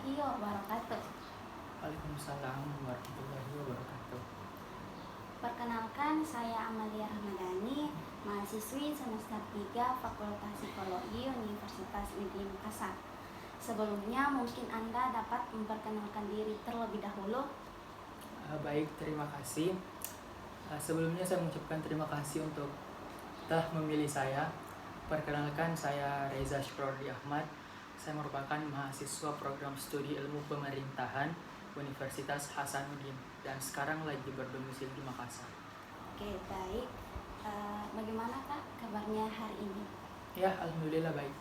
warahmatullahi wabarakatuh. Waalaikumsalam warahmatullahi wabarakatuh. Perkenalkan, saya Amalia Ramadhani, mahasiswi semester 3 Fakultas Psikologi Universitas Negeri Makassar. Sebelumnya mungkin Anda dapat memperkenalkan diri terlebih dahulu. Baik, terima kasih. Sebelumnya saya mengucapkan terima kasih untuk telah memilih saya. Perkenalkan, saya Reza Syukrodi Ahmad. Saya merupakan mahasiswa program studi ilmu pemerintahan Universitas Hasanuddin dan sekarang lagi berdomisili di Makassar. Oke, baik. Bagaimana Kak kabarnya hari ini? Ya, alhamdulillah baik.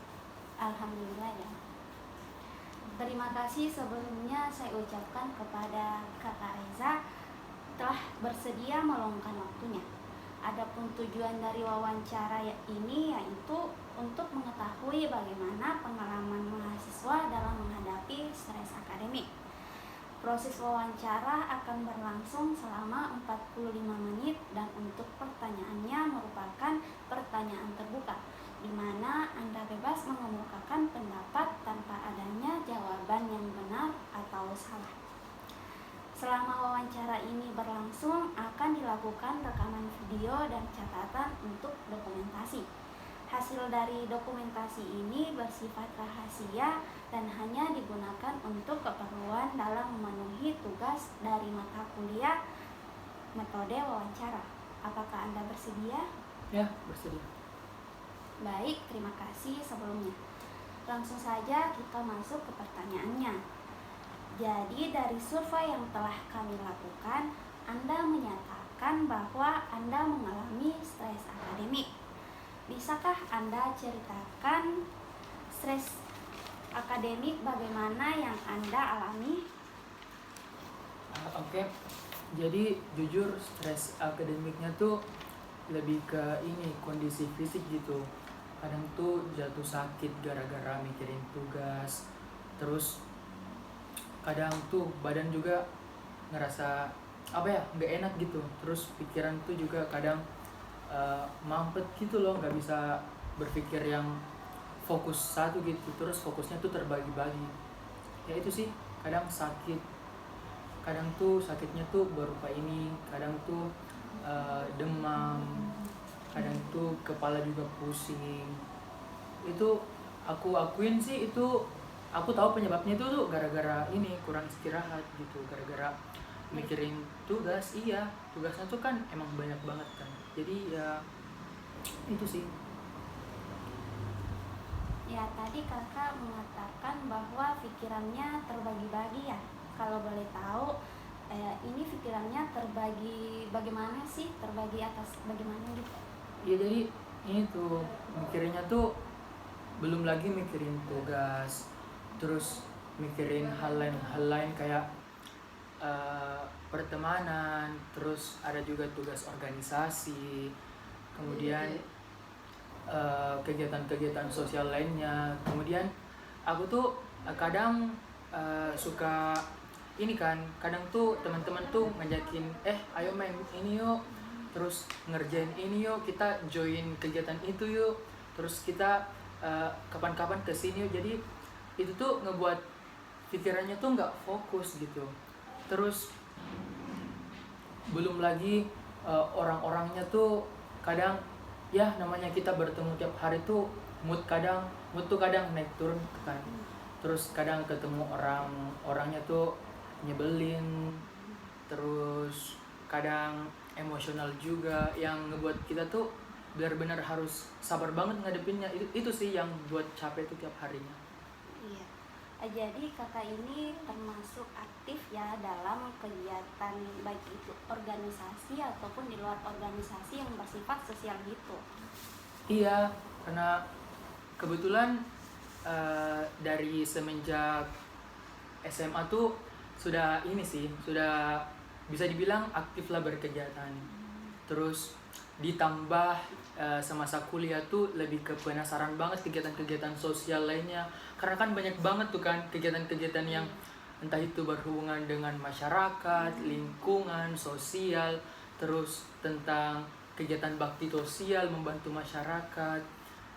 Alhamdulillah ya. Terima kasih sebelumnya saya ucapkan kepada Kakak Reza telah bersedia meluangkan waktunya. Adapun tujuan dari wawancara ini yaitu untuk mengetahui bagaimana pengalaman mahasiswa dalam menghadapi stres akademik. Proses wawancara akan berlangsung selama 45 menit dan untuk pertanyaannya merupakan pertanyaan terbuka, di mana Anda bebas mengemukakan pendapat tanpa adanya jawaban yang benar atau salah. Selama wawancara ini berlangsung, akan dilakukan rekaman video dan catatan untuk dokumentasi. Hasil dari dokumentasi ini bersifat rahasia dan hanya digunakan untuk keperluan dalam memenuhi tugas dari mata kuliah metode wawancara. Apakah Anda bersedia? Ya, bersedia. Baik, terima kasih sebelumnya. Langsung saja kita masuk ke pertanyaannya. Jadi dari survei yang telah kami lakukan, Anda menyatakan bahwa Anda mengalami stres akademik. Bisakah Anda ceritakan stres akademik bagaimana yang Anda alami? Oke. Jadi jujur stres akademiknya tuh lebih ke ini kondisi fisik gitu. Kadang tuh jatuh sakit gara-gara mikirin tugas. Terus kadang tuh badan juga ngerasa nggak enak gitu. Terus pikiran tuh juga kadang mampet gitu loh, nggak bisa berpikir yang fokus satu gitu. Terus fokusnya tuh terbagi-bagi. Ya itu sih, kadang sakit. Kadang tuh sakitnya tuh berupa ini, kadang tuh demam, kadang tuh kepala juga pusing. Itu aku akuin sih, itu aku tahu penyebabnya itu tuh gara-gara ini kurang istirahat gitu, gara-gara mikirin tugas. Iya, tugasnya tuh kan emang banyak banget kan, jadi ya itu sih. Ya, tadi kakak mengatakan bahwa pikirannya terbagi-bagi ya. Kalau boleh tahu, ini pikirannya terbagi bagaimana sih? Terbagi atas bagaimana gitu? Ya jadi ini tuh mikirinnya tuh belum lagi mikirin tugas, terus mikirin hal lain kayak pertemanan, terus ada juga tugas organisasi, kemudian kegiatan-kegiatan sosial lainnya. Kemudian aku tuh kadang suka ini kan, kadang tuh teman-teman tuh ngajakin ayo main ini yuk, terus ngerjain ini yuk, kita join kegiatan itu yuk, terus kita kapan-kapan kesini yuk. Jadi itu tuh ngebuat pikirannya tuh nggak fokus gitu. Terus belum lagi orang-orangnya tunya kadang, ya namanya kita bertemu tiap hari tuh mood tuh kadang naik turun kan. Terus kadang ketemu orangnya tuh nyebelin, terus kadang emosional juga yang ngebuat kita tuh benar-benar harus sabar banget ngadepinnya. Itu sih yang buat capek tuh tiap harinya. Iya. Jadi kakak ini termasuk aktif ya dalam kegiatan baik itu organisasi ataupun di luar organisasi yang bersifat sosial gitu. Iya, karena kebetulan dari semenjak SMA tuh sudah bisa dibilang aktif lah berkegiatan. Terus ditambah semasa kuliah tuh lebih ke penasaran banget kegiatan-kegiatan sosial lainnya, karena kan banyak banget tuh kan kegiatan-kegiatan yang entah itu berhubungan dengan masyarakat, lingkungan, sosial, terus tentang kegiatan bakti sosial, membantu masyarakat.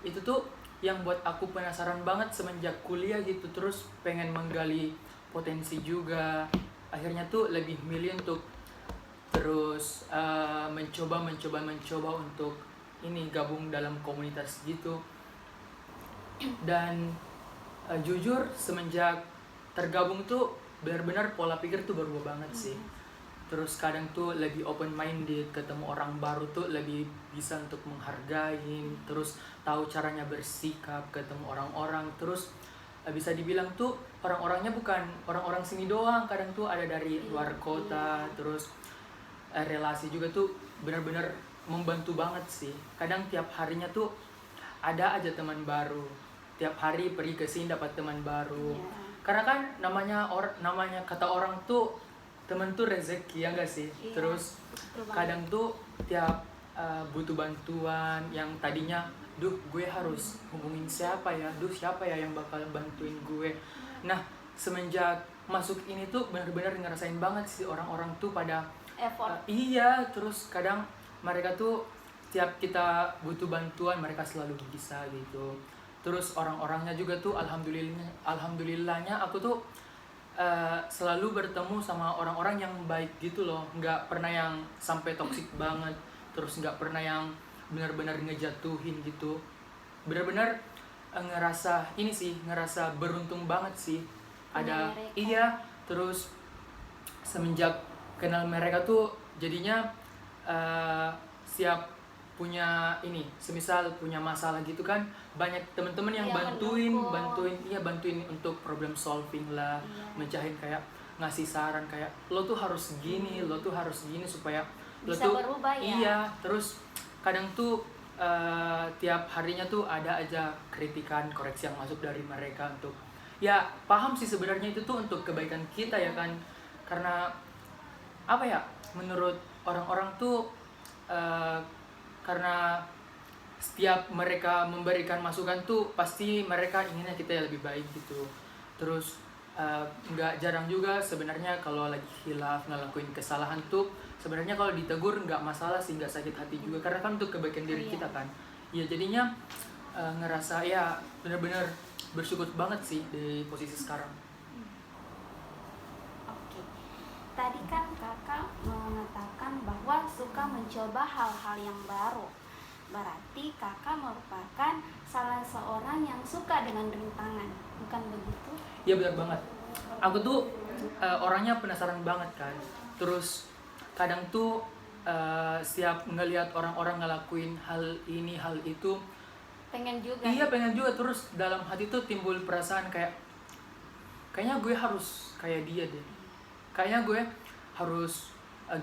Itu tuh yang buat aku penasaran banget semenjak kuliah gitu. Terus pengen menggali potensi juga. Akhirnya tuh lebih milih untuk terus mencoba untuk ini gabung dalam komunitas gitu. Dan jujur semenjak tergabung tuh benar-benar pola pikir tuh berubah banget sih. Terus kadang tuh lebih open minded, ketemu orang baru tuh lebih bisa untuk menghargai, terus tahu caranya bersikap, ketemu orang-orang. Terus bisa dibilang tuh orang-orangnya bukan orang-orang sini doang, kadang tuh ada dari luar kota. Terus relasi juga tuh benar-benar membantu banget sih. Kadang tiap harinya tuh ada aja teman baru, tiap hari pergi ke sini dapat teman baru. Karena kan namanya kata orang tuh teman tuh rezeki, ya enggak sih? Terus kadang tuh tiap butuh bantuan yang tadinya gue harus hubungin siapa ya, siapa ya yang bakal bantuin gue. Nah semenjak masuk ini tuh benar-benar ngerasain banget sih orang-orang tuh pada effort. Iya, terus kadang mereka tuh tiap kita butuh bantuan mereka selalu bisa gitu. Terus orang-orangnya juga tuh alhamdulillahnya aku tuh selalu bertemu sama orang-orang yang baik gitu loh, nggak pernah yang sampai toksik banget, terus nggak pernah yang benar-benar ngejatuhin gitu. Benar-benar ngerasa beruntung banget sih ada mereka. Iya. Terus semenjak kenal mereka tuh jadinya siap punya semisal punya masalah gitu kan, banyak teman-teman yang bantuin untuk problem solving lah, mecahin kayak ngasih saran kayak lo tuh harus gini, lo tuh harus gini supaya bisa lo tuh berubah ya. Iya, terus kadang tuh tiap harinya tuh ada aja kritikan, koreksi yang masuk dari mereka untuk ya paham sih sebenarnya itu tuh untuk kebaikan kita ya kan, karena apa ya, menurut orang-orang tuh karena setiap mereka memberikan masukan tuh pasti mereka inginnya kita lebih baik gitu. Terus nggak jarang juga sebenarnya kalau lagi khilaf ngelakuin kesalahan tuh sebenarnya kalau ditegur nggak masalah sih, nggak sakit hati juga karena kan untuk kebaikan diri kita kan. Ya jadinya ngerasa ya benar-benar bersyukur banget sih di posisi sekarang. Tadi kan kakak mengatakan bahwa suka mencoba hal-hal yang baru. Berarti kakak merupakan salah seorang yang suka dengan rintangan, bukan begitu? Iya benar banget. Aku tuh orangnya penasaran banget kan. Terus kadang tuh siap ngelihat orang-orang ngelakuin hal ini hal itu, pengen juga. Iya pengen juga. Terus dalam hati tuh timbul perasaan kayaknya gue harus kayak dia deh. Kayaknya gue harus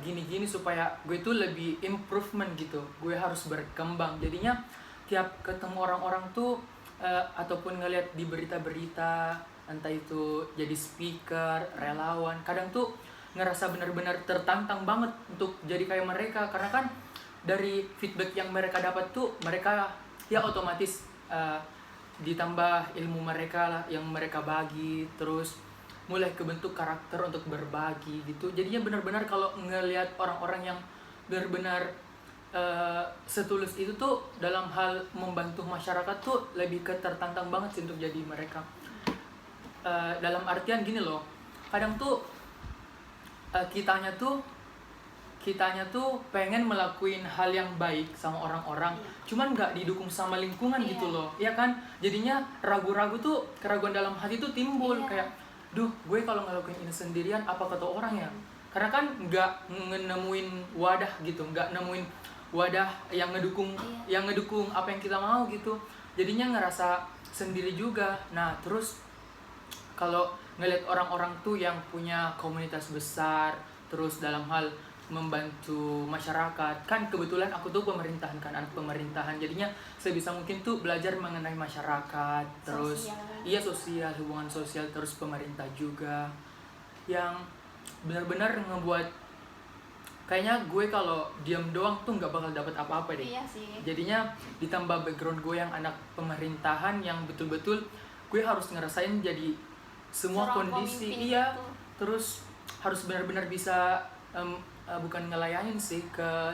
gini-gini supaya gue tuh lebih improvement gitu. Gue harus berkembang. Jadinya tiap ketemu orang-orang tuh ataupun ngeliat di berita-berita, entah itu jadi speaker, relawan, kadang tuh ngerasa benar-benar tertantang banget untuk jadi kayak mereka. Karena kan dari feedback yang mereka dapat tuh mereka ya otomatis ditambah ilmu mereka lah yang mereka bagi, terus mulai kebentuk karakter untuk berbagi gitu. Jadinya benar-benar kalau ngelihat orang-orang yang benar-benar setulus itu tuh dalam hal membantu masyarakat tuh lebih ke tertantang banget sih untuk jadi mereka. Dalam artian gini loh, kadang tuh kitanya tuh pengen melakuin hal yang baik sama orang-orang, cuman nggak didukung sama lingkungan gitu loh, ya kan? Jadinya ragu-ragu tuh, keraguan dalam hati tuh timbul kayak gue kalau ngelakuin ini sendirian apa kata orang ya, karena kan nggak nemuin wadah gitu, nggak nemuin wadah yang ngedukung apa yang kita mau gitu. Jadinya ngerasa sendiri juga. Nah terus kalau ngeliat orang-orang tuh yang punya komunitas besar, terus dalam hal membantu masyarakat, kan kebetulan aku tuh pemerintahan kan, anak pemerintahan, jadinya sebisa mungkin tuh belajar mengenai masyarakat, terus sosial, hubungan sosial, terus pemerintah juga, yang benar-benar ngebuat kayaknya gue kalau diam doang tuh nggak bakal dapat apa-apa deh. Iya sih. Jadinya ditambah background gue yang anak pemerintahan yang betul-betul gue harus ngerasain jadi semua kondisi, terus harus benar-benar bisa bukan ngelayanin sih,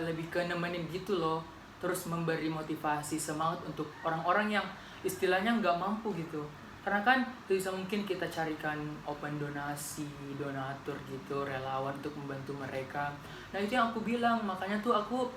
lebih ke nemenin gitu loh, terus memberi motivasi semangat untuk orang-orang yang istilahnya nggak mampu gitu. Karena kan bisa mungkin kita carikan open donasi, donatur gitu, relawan untuk membantu mereka. Nah itu yang aku bilang, makanya tuh aku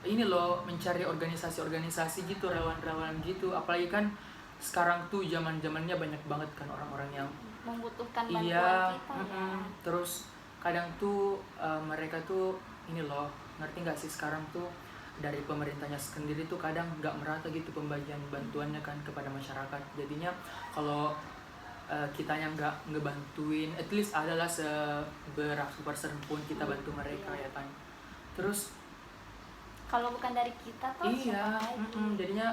ini loh mencari organisasi-organisasi gitu, relawan-relawan gitu. Apalagi kan sekarang tuh zaman-zamannya banyak banget kan orang-orang yang Membutuhkan bantuan iya, kita ya. terus kadang tuh mereka tuh ini loh, ngerti nggak sih sekarang tuh dari pemerintahnya sendiri tuh kadang nggak merata gitu pembagian bantuannya kan kepada masyarakat. Jadinya kalau kitanya nggak ngebantuin, at least adalah seberapa persen pun kita bantu mereka ya kan. Terus Kalau bukan dari kita tuh iya, siapa lagi? jadinya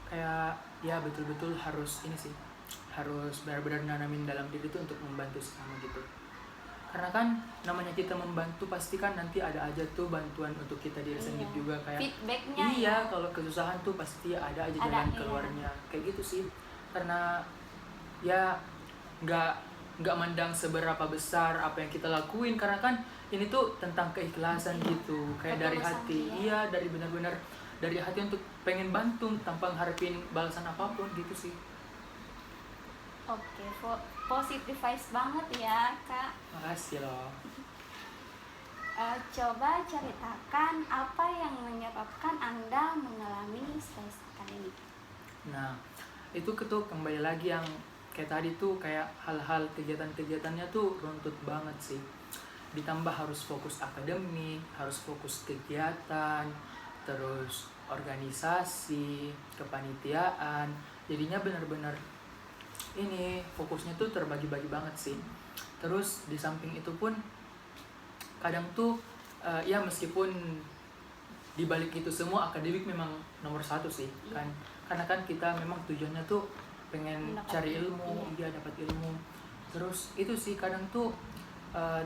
kayak ya betul-betul harus ini sih, harus benar-benar nanamin dalam diri tuh untuk membantu sesama gitu. Karena kan namanya kita membantu pasti kan nanti ada aja tuh bantuan untuk kita diri sendiri juga kayak Feedbacknya iya, ya. kalau kesusahan tuh pasti ada aja Ada, jalan iya. keluarnya kayak gitu sih. Karena ya nggak mandang seberapa besar apa yang kita lakuin, karena kan ini tuh tentang keikhlasan gitu, kayak dari Ketulusan hati. dia. Iya, dari benar-benar dari hati untuk pengen bantu tanpa ngarepin balasan apapun gitu sih. Oke, positive vibes banget ya Kak. Makasih loh. Coba ceritakan apa yang menyebabkan Anda mengalami stres akademik. Nah, itu tuh kembali lagi yang kayak tadi tuh, kayak hal-hal kegiatan-kegiatannya tuh runtut banget sih. Ditambah harus fokus akademik, harus fokus kegiatan, terus organisasi, kepanitiaan. Jadinya benar-benar ini fokusnya tuh terbagi-bagi banget sih. Terus di samping itu pun kadang tuh ya meskipun dibalik itu semua akademik memang nomor satu sih kan, karena kan kita memang tujuannya tuh pengen cari ilmu, dia dapat ilmu. Terus itu sih kadang tuh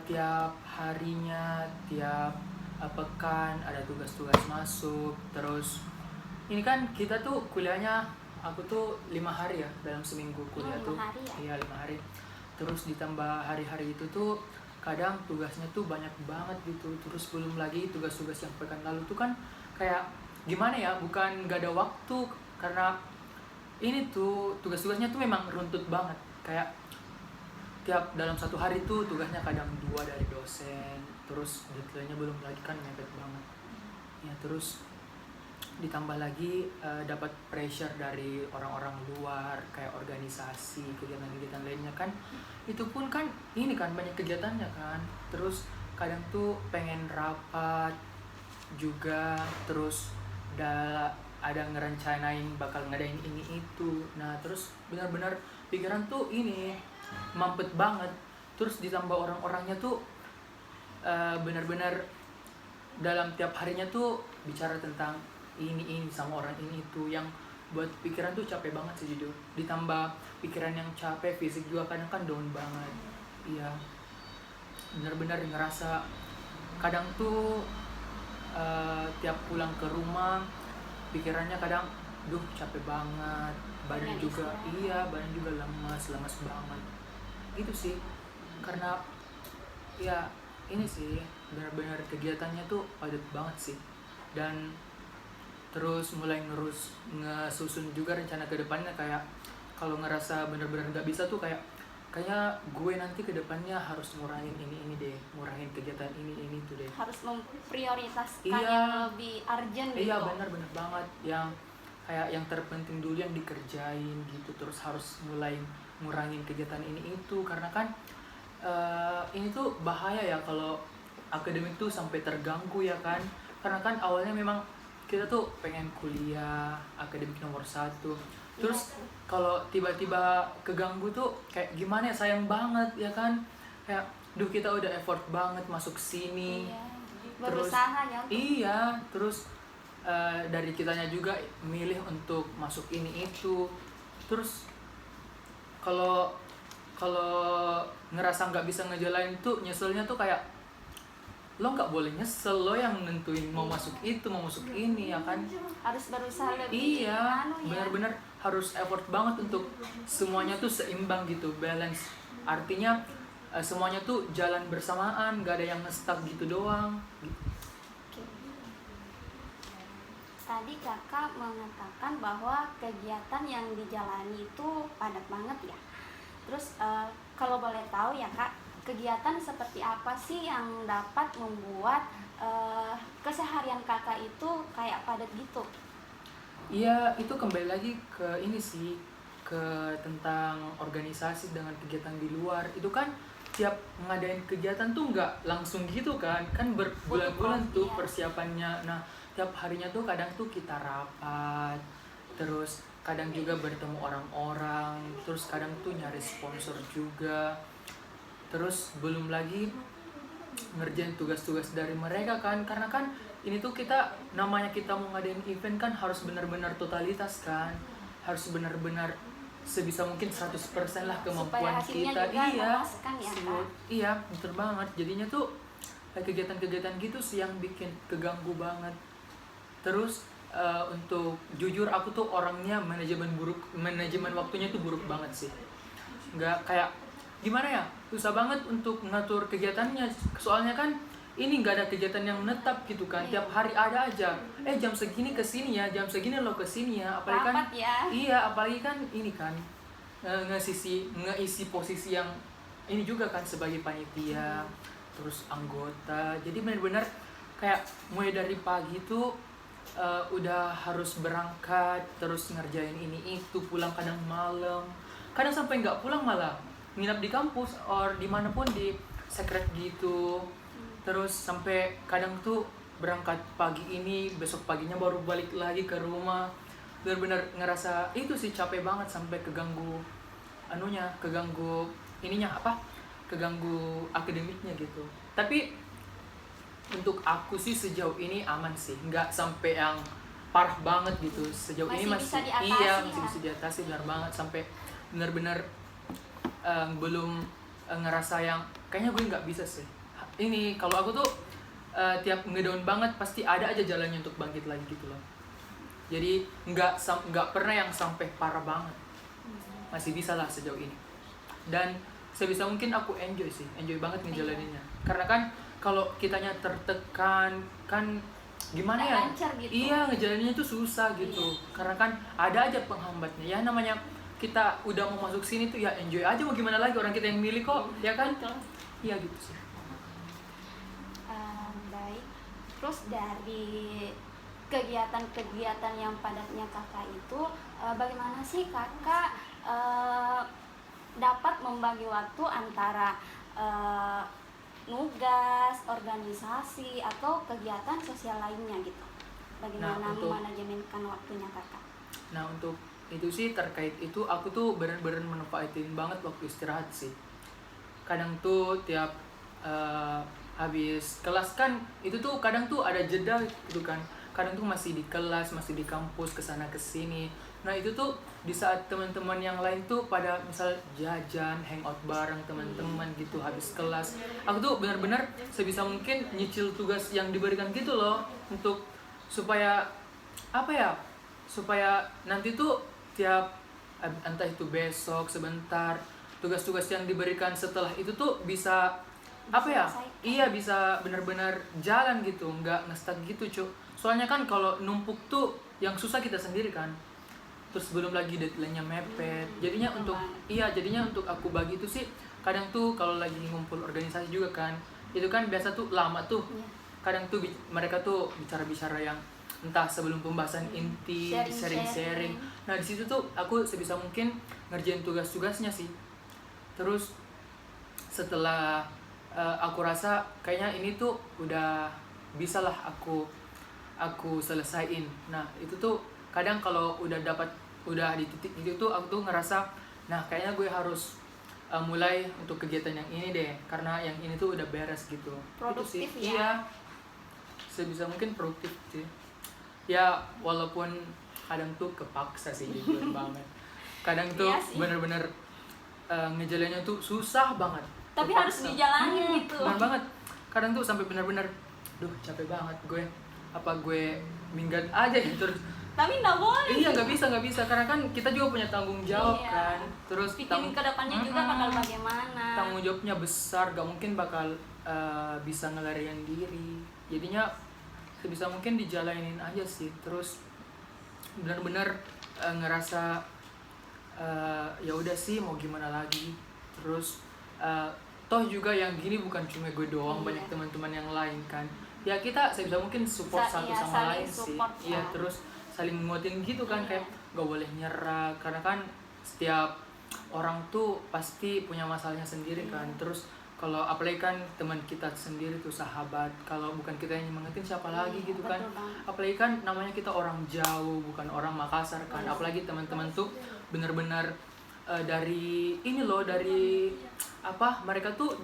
tiap harinya, tiap pekan ada tugas-tugas masuk. Terus ini kan kita tuh kuliahnya, aku tuh 5 hari ya dalam seminggu kuliah 5 tuh. hari ya? Iya 5 hari. Terus ditambah hari-hari itu tuh kadang tugasnya tuh banyak banget gitu. Terus belum lagi tugas-tugas yang pekan lalu tuh kan kayak gimana ya, bukan gak ada waktu, karena ini tuh tugas-tugasnya tuh memang runtut banget. Kayak tiap dalam satu hari tuh tugasnya kadang 2 dari dosen, terus detailnya belum lagi kan mepet banget ya. Terus ditambah lagi dapat pressure dari orang-orang luar kayak organisasi, kegiatan-kegiatan lainnya kan, itu pun kan ini kan banyak kegiatannya kan. Terus kadang tuh pengen rapat juga, terus ada ngerencanain bakal ngadain ini itu. Nah terus benar-benar pikiran tuh ini mampet banget. Terus ditambah orang-orangnya tuh benar-benar dalam tiap harinya tuh bicara tentang ini sama orang ini itu, yang buat pikiran tuh capek banget sih jujur. Ditambah pikiran yang capek, fisik juga kadang kan down banget. Iya, benar-benar ngerasa kadang tuh tiap pulang ke rumah pikirannya kadang duh capek banget, badan juga iya, badan juga lemas banget gitu sih. Karena ya ini sih benar-benar kegiatannya tuh padat banget sih. Dan terus mulai ngesusun juga rencana ke depannya, kayak kalau ngerasa benar-benar nggak bisa tuh kayaknya gue nanti ke depannya harus ngurangin ini deh, ngurangin kegiatan ini tuh deh. Harus memprioritaskan Iya. yang lebih urgent gitu. Iya benar banget, yang kayak yang terpenting dulu yang dikerjain gitu. Terus harus mulai ngurangin kegiatan ini itu, karena kan ini tuh bahaya ya kalau akademik tuh sampai terganggu ya kan. Karena kan awalnya memang kita tuh pengen kuliah akademik nomor 1, terus kalau tiba-tiba keganggu tuh kayak gimana ya, sayang banget ya kan. Kayak duh kita udah effort banget masuk sini. Iya, berusaha ya untuk Iya, terus dari kitanya juga milih untuk masuk ini itu. Terus kalau ngerasa nggak bisa ngejalanin tuh nyeselnya tuh kayak lo nggak boleh nyesel, lo yang nentuin mau masuk itu mau masuk ini ya kan. harus berusaha lebih Iya, ya. benar-benar harus effort banget untuk semuanya tuh seimbang gitu, balance. Artinya semuanya tuh jalan bersamaan, gak ada yang nge-stuck gitu doang. Oke. tadi kakak mengatakan bahwa kegiatan yang dijalani itu padat banget ya. Terus kalau boleh tahu ya kak, kegiatan seperti apa sih yang dapat membuat keseharian kakak itu kayak padat gitu? Iya, itu kembali lagi ke ini sih, ke tentang organisasi dengan kegiatan di luar. Itu kan tiap ngadain kegiatan tuh nggak langsung gitu kan berbulan-bulan tuh Iya. persiapannya. Nah, tiap harinya tuh kadang tuh kita rapat, terus kadang juga bertemu orang-orang, terus kadang tuh nyari sponsor juga. Terus belum lagi ngerjain tugas-tugas dari mereka kan, karena kan ini tuh kita namanya kita mau ngadain event kan harus benar-benar totalitas kan, harus benar-benar sebisa mungkin 100% lah kemampuan Supaya hasilnya kita. juga Iya, memuaskan ya kak. iya betul banget. Jadinya tuh kayak kegiatan-kegiatan gitu sih yang bikin keganggu banget. Terus untuk jujur aku tuh orangnya manajemen waktunya tuh buruk banget sih. Nggak kayak gimana ya, susah banget untuk ngatur kegiatannya, soalnya kan ini nggak ada kegiatan yang menetap gitu kan, tiap hari ada aja, jam segini kesini ya, jam segini lo kesini ya, apalagi kan Rapat ya. iya, apalagi kan ini kan ngeisi posisi yang ini juga kan sebagai panitia, terus anggota, jadi benar-benar kayak mulai dari pagi tuh udah harus berangkat, terus ngerjain ini itu, pulang kadang malam, kadang sampai nggak pulang malah nginap di kampus or dimanapun di sekret gitu. Terus sampai kadang tuh berangkat pagi ini, besok paginya baru balik lagi ke rumah. Benar-benar ngerasa itu sih capek banget, sampai keganggu ininya apa, keganggu akademiknya gitu. Tapi untuk aku sih sejauh ini aman sih, nggak sampai yang parah banget gitu. Sejauh ini Masih bisa masih diatasi iya, ya? masih bisa diatasi, benar banget, sampai benar-benar belum ngerasa yang kayaknya gue nggak bisa sih. Ini kalau aku tuh tiap ngedown banget pasti ada aja jalannya untuk bangkit lagi gitu loh. Jadi nggak pernah yang sampai parah banget, masih bisa lah sejauh ini. Dan sebisa mungkin aku enjoy banget ngejalaninnya. Karena kan kalau kitanya tertekan kan gimana Nggak ya, lancar gitu. iya ngejalaninnya tuh susah gitu. Karena kan ada aja penghambatnya ya, namanya kita udah mau masuk sini tuh ya enjoy aja, mau gimana lagi, orang kita yang milih kok, ya kan? Iya gitu sih. Baik. Terus dari kegiatan-kegiatan yang padatnya kakak itu, bagaimana sih kakak dapat membagi waktu antara nugas, organisasi, atau kegiatan sosial lainnya gitu? Bagaimana memanajemenkan waktunya kakak? Nah untuk itu sih, terkait itu aku tuh bener-bener manfaatin banget waktu istirahat sih. Kadang tuh tiap habis kelas kan itu tuh kadang tuh ada jeda gitu kan, kadang tuh masih di kelas, masih di kampus, kesana kesini. Nah itu tuh di saat teman-teman yang lain tuh pada misal jajan, hangout bareng teman-teman gitu habis kelas, aku tuh benar-benar sebisa mungkin nyicil tugas yang diberikan gitu loh, untuk supaya apa ya, supaya nanti tuh tiap entah itu besok sebentar, tugas-tugas yang diberikan setelah itu tuh bisa apa ya, iya bisa benar-benar jalan gitu, nggak ngestak gitu cuy. Soalnya kan kalau numpuk tuh yang susah kita sendiri kan, terus belum lagi deadline-nya mepet. Jadinya untuk aku bagi itu sih, kadang tuh kalau lagi ngumpul organisasi juga kan, itu kan biasa tuh lama tuh, kadang tuh mereka tuh bicara-bicara yang entah sebelum pembahasan inti, sharing-sharing. Nah di situ tuh aku sebisa mungkin ngerjain tugas-tugasnya sih. Terus setelah aku rasa kayaknya ini tuh udah bisa lah aku selesaiin. Nah itu tuh kadang kalau udah di titik itu tuh aku tuh ngerasa, nah kayaknya gue harus mulai untuk kegiatan yang ini deh, karena yang ini tuh udah beres gitu. Produktif itu sih. ya? Iya, sebisa mungkin produktif sih. Ya walaupun kadang tuh kepaksa sih jujur banget. Kadang tuh Iya sih. bener-bener ngejalannya tuh susah banget. Tapi Kepaksa. harus dijalanin gitu. Bener banget. Kadang tuh sampai bener-bener, duh capek banget gue. Apa gue minggat aja gitu terus. Tapi nggak boleh. Iya nggak bisa karena kan kita juga punya tanggung jawab Iya. kan. Terus Pikirin ke depannya juga bakal bagaimana. Tanggung jawabnya besar, gak mungkin bakal bisa ngelarian diri. Jadinya sebisa mungkin dijalanin aja sih. Terus benar-benar ngerasa ya udah sih mau gimana lagi. Terus toh juga yang gini bukan cuma gue doang, banyak teman-teman yang lain kan. Ya kita sebisa mungkin support satu sama lain sih. Iya, terus saling nguatin gitu kan, kayak gak boleh nyerah karena kan setiap orang tuh pasti punya masalahnya sendiri kan. Terus kalau apalagi kan teman kita sendiri tuh sahabat, kalau bukan kita yang nyemangatin siapa lagi gitu kan. Apalagi kan namanya kita orang jauh, bukan orang Makassar kan. Apalagi teman-teman tuh benar-benar dari ini loh, dari apa, mereka tuh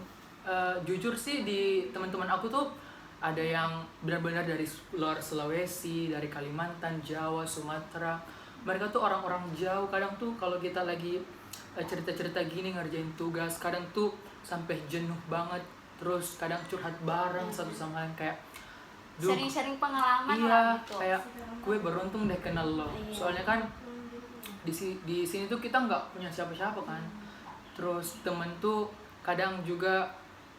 jujur sih di teman-teman aku tuh ada yang benar-benar dari luar Sulawesi, dari Kalimantan, Jawa, Sumatera. Mereka tuh orang-orang jauh. Kadang tuh kalau kita lagi cerita-cerita gini ngerjain tugas, kadang tuh sampai jenuh banget. Terus kadang curhat bareng satu sama lain, kayak sering-sering pengalaman iya, lah gitu. kayak gue beruntung deh kenal lo. Soalnya kan di sini tuh kita nggak punya siapa-siapa kan. Terus temen tuh kadang juga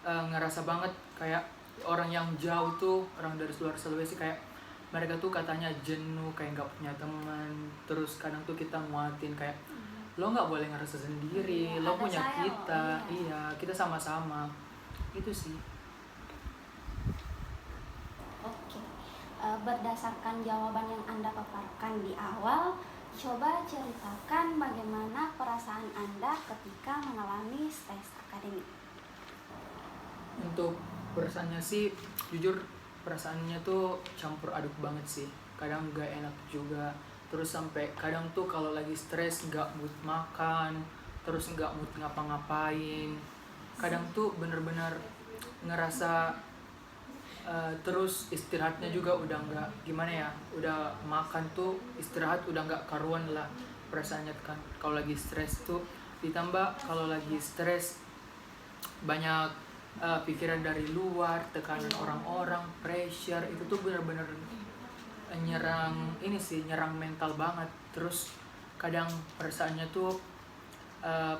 ngerasa banget kayak orang yang jauh tuh, orang dari luar Sulawesi, kayak mereka tuh katanya jenuh, kayak nggak punya teman. Terus kadang tuh kita nguatin kayak lo nggak boleh ngerasa sendiri, lo punya kita. Iya, kita sama-sama. Itu sih. Oke. Berdasarkan jawaban yang Anda paparkan di awal, coba ceritakan bagaimana perasaan Anda ketika mengalami stres akademik. Untuk perasaannya sih, jujur perasaannya tuh campur aduk banget sih. Kadang gak enak juga. Terus sampai kadang tuh kalau lagi stres gak mood makan, terus gak mood ngapa-ngapain. Kadang tuh bener-bener ngerasa terus istirahatnya juga udah nggak gimana ya, udah makan tuh istirahat udah nggak karuan lah perasaannya kan kalau lagi stres tuh. Ditambah kalau lagi stres banyak pikiran dari luar, tekanan orang-orang, pressure, itu tuh benar-benar nyerang ini sih, nyerang mental banget. Terus kadang perasaannya tuh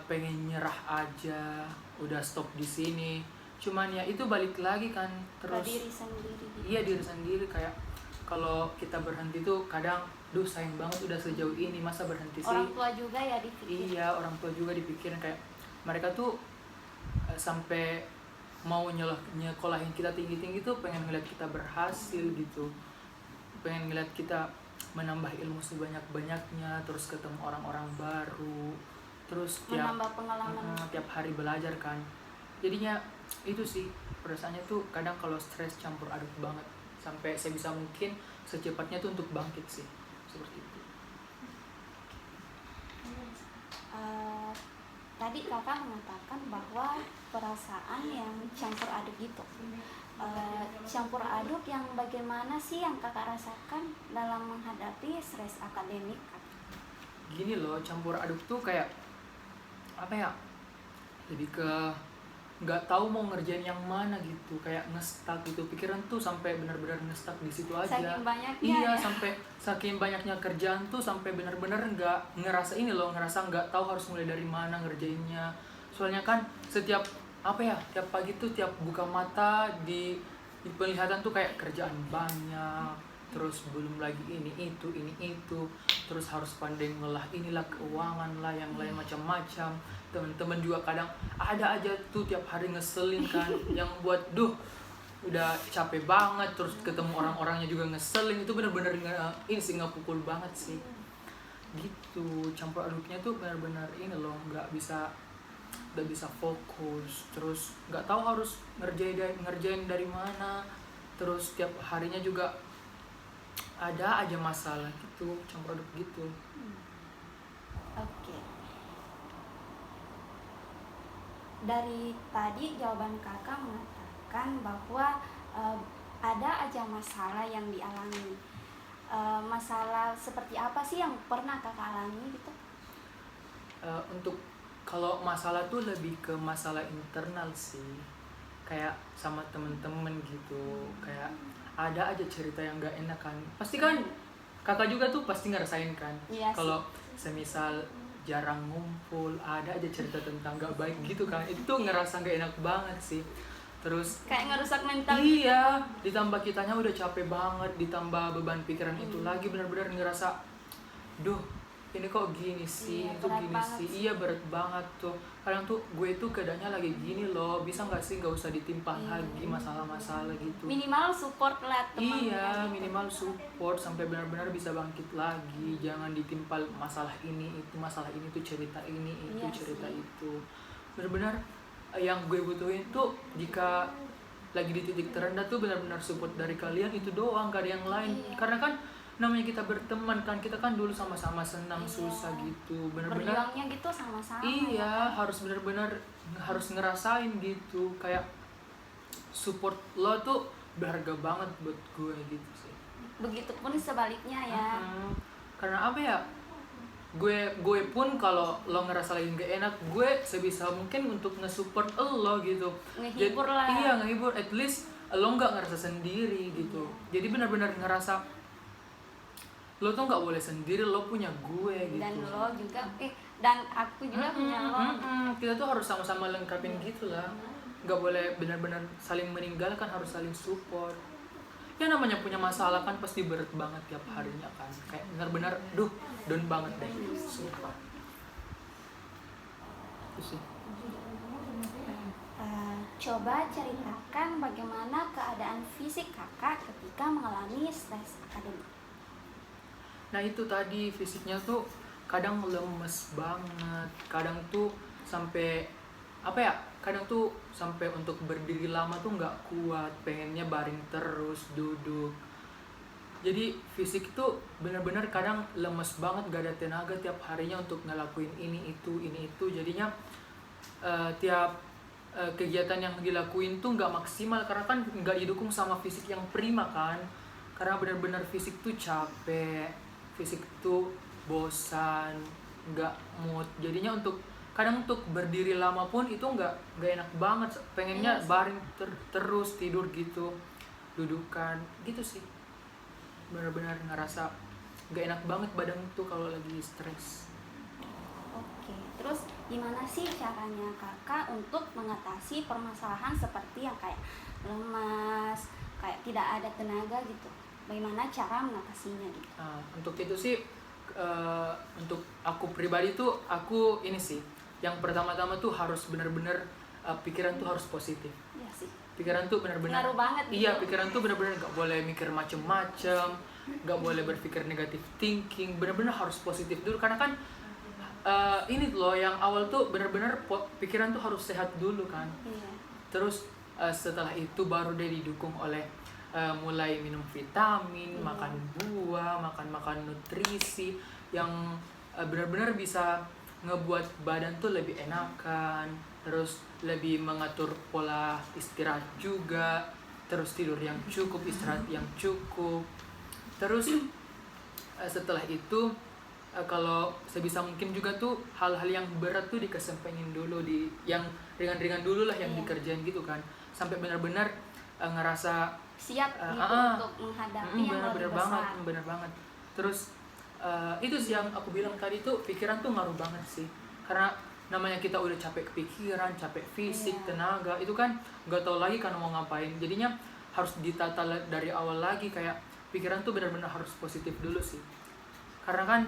pengen nyerah aja, udah stop di sini. Cuman ya itu balik lagi kan, terus diri sendiri gitu. Iya, diri sendiri. Kayak kalau kita berhenti tuh kadang sayang banget udah sejauh ini, masa berhenti sih. Orang tua juga ya dipikir. Iya, orang tua juga dipikirin, kayak mereka tuh sampai mau nyekolahin kita tinggi-tinggi tuh pengen ngeliat kita berhasil gitu, pengen ngeliat kita menambah ilmu sebanyak-banyaknya, terus ketemu orang-orang baru, terus menambah pengalaman, tiap hari belajar kan. Jadinya itu sih perasaannya tuh kadang kalau stres campur aduk banget, sampai sebisa mungkin secepatnya tuh untuk bangkit sih, seperti itu. Tadi kakak mengatakan bahwa perasaan yang campur aduk gitu. Campur aduk yang bagaimana sih yang kakak rasakan dalam menghadapi stres akademik? Gini loh, campur aduk tuh kayak apa ya, lebih ke nggak tahu mau ngerjain yang mana gitu, kayak ngestak gitu, pikiran tuh sampai benar-benar ngestak di situ aja. Saking banyaknya. Iya, ya? sampai saking banyaknya kerjaan tuh sampai benar-benar nggak ngerasa ini loh, ngerasa nggak tahu harus mulai dari mana ngerjainnya. Soalnya kan setiap apa ya, tiap pagi tuh tiap buka mata di penglihatan tuh kayak kerjaan banyak, terus belum lagi ini itu, terus harus pandai ngolah inilah keuangan lah, yang lain macam-macam. Teman-teman juga kadang ada aja tuh tiap hari ngeselin kan, yang buat udah capek banget, terus ketemu orang-orangnya juga ngeselin. Itu bener-bener ini sih, ngepukul banget sih gitu. Campur aduknya tuh benar-benar ini loh, nggak bisa fokus, terus nggak tahu harus ngerjain dari mana, terus tiap harinya juga ada aja masalah gitu, campur aduk gitu. Oke. Dari tadi jawaban kakak mengatakan bahwa ada aja masalah yang dialami. Masalah seperti apa sih yang pernah kakak alami gitu? Untuk kalau masalah tuh lebih ke masalah internal sih, kayak sama temen-temen gitu, kayak ada aja cerita yang gak enak kan. Pasti kan kakak juga tuh pasti ngerasain kan. Iya, kalau semisal jarang ngumpul, ada aja cerita tentang gak baik gitu kan. Itu tuh ngerasa gak enak banget sih. terus kayak ngerusak mental. iya, ditambah kitanya udah capek banget, ditambah beban pikiran itu lagi, benar-benar ngerasa duh ini kok gini sih, Iya, itu berat gini banget sih, sih. iya berat banget tuh. Kadang tuh gue tuh keadaannya lagi gini loh, bisa nggak sih nggak usah ditimpa Iya. lagi masalah-masalah gitu. Minimal support lah temannya Iya, gitu. minimal support sampai benar-benar bisa bangkit lagi. Jangan ditimpa masalah ini itu, masalah ini tuh cerita ini itu, Iya cerita sih. itu. Benar-benar yang gue butuhin tuh jika lagi di titik terendah tuh benar-benar support dari kalian itu doang, gak ada yang lain. Iya. Karena kan namanya kita berteman kan, kita kan dulu sama-sama senang Iya. susah gitu. Benar-benar Berjuangnya gitu sama-sama. iya, harus benar-benar harus ngerasain gitu. Kayak support lo tuh berharga banget buat gue gitu sih. Begitupun sebaliknya ya. Karena apa ya, gue pun kalau lo ngerasa lagi gak enak, gue sebisa mungkin untuk nge-support lo gitu. Ngehibur lah. Iya, ngehibur, at least lo nggak ngerasa sendiri gitu. Jadi benar-benar ngerasa lo tuh nggak boleh sendiri, lo punya gue gitu. Dan lo juga dan aku juga punya lo. Kita tuh harus sama-sama lengkapin gitu lah. Nggak boleh benar-benar saling meninggalkan, harus saling support. Ya namanya punya masalah kan pasti berat banget tiap harinya kan. Kayak benar-benar down banget deh. Sumpah. Itu sih. Coba ceritakan bagaimana keadaan fisik kakak ketika mengalami stres akademik. Nah itu tadi fisiknya tuh kadang lemes banget, kadang tuh sampai apa ya, kadang tuh sampai untuk berdiri lama tuh nggak kuat, pengennya baring terus, duduk. Jadi fisik tuh benar-benar kadang lemes banget, gak ada tenaga tiap harinya untuk ngelakuin ini itu. Jadinya tiap kegiatan yang dilakuin tuh nggak maksimal karena kan nggak didukung sama fisik yang prima kan. Karena benar-benar fisik tuh capek, fisik tuh bosan, nggak mood. Jadinya kadang untuk berdiri lama pun itu nggak enak banget. Pengennya Iya sih. baring terus tidur gitu, dudukan gitu sih. Benar-benar ngerasa nggak enak banget badan tuh kalau lagi stres. Oke, terus gimana sih caranya kakak untuk mengatasi permasalahan seperti yang kayak lemas, kayak tidak ada tenaga gitu? Bagaimana cara mengatasinya gitu? Nah, untuk itu sih untuk aku pribadi tuh aku ini sih yang pertama-tama tuh harus benar-benar pikiran tuh harus positif. Iya sih. Pikiran tuh benar-benar Ngaruh banget iya, gitu. pikiran tuh benar-benar nggak boleh mikir macem-macem, nggak boleh berpikir negatif thinking, benar-benar harus positif dulu karena kan ini loh yang awal tuh benar-benar pikiran tuh harus sehat dulu kan. Iya. Terus setelah itu baru dia didukung oleh mulai minum vitamin, makan buah, makan nutrisi yang benar-benar bisa ngebuat badan tuh lebih enakan, terus lebih mengatur pola istirahat juga, terus tidur yang cukup, istirahat yang cukup. Terus setelah itu kalau sebisa mungkin juga tuh hal-hal yang berat tuh dikesampingin dulu, yang ringan-ringan dulu lah yang Iya. dikerjain gitu kan, sampai benar-benar ngerasa Siap gitu untuk menghadapi yang lebih besar. bener banget. Terus itu sih yang aku bilang tadi tuh, pikiran tuh ngaruh banget sih, karena namanya kita udah capek kepikiran, capek fisik, Iya. tenaga itu kan nggak tahu lagi kan mau ngapain. Jadinya harus ditata dari awal lagi, kayak pikiran tuh benar-benar harus positif dulu sih. Karena kan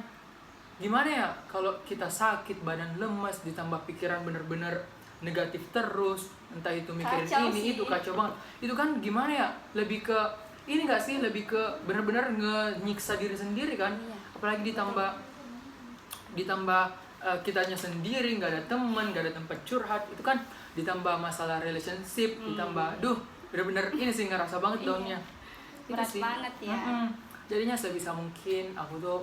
gimana ya, kalau kita sakit, badan lemas, ditambah pikiran bener-bener negatif terus, entah itu mikirin Kacau ini sih. itu, kacau banget. Itu kan gimana ya, lebih ke ini gak sih, lebih ke bener-bener nyiksa diri sendiri kan. Iya. Apalagi ditambah kitanya sendiri, nggak ada teman, nggak ada tempat curhat, itu kan ditambah masalah relationship, ditambah bener-bener ini sih ngerasa banget downnya. Itu Berat sih. banget ya. Jadinya sebisa mungkin aku tuh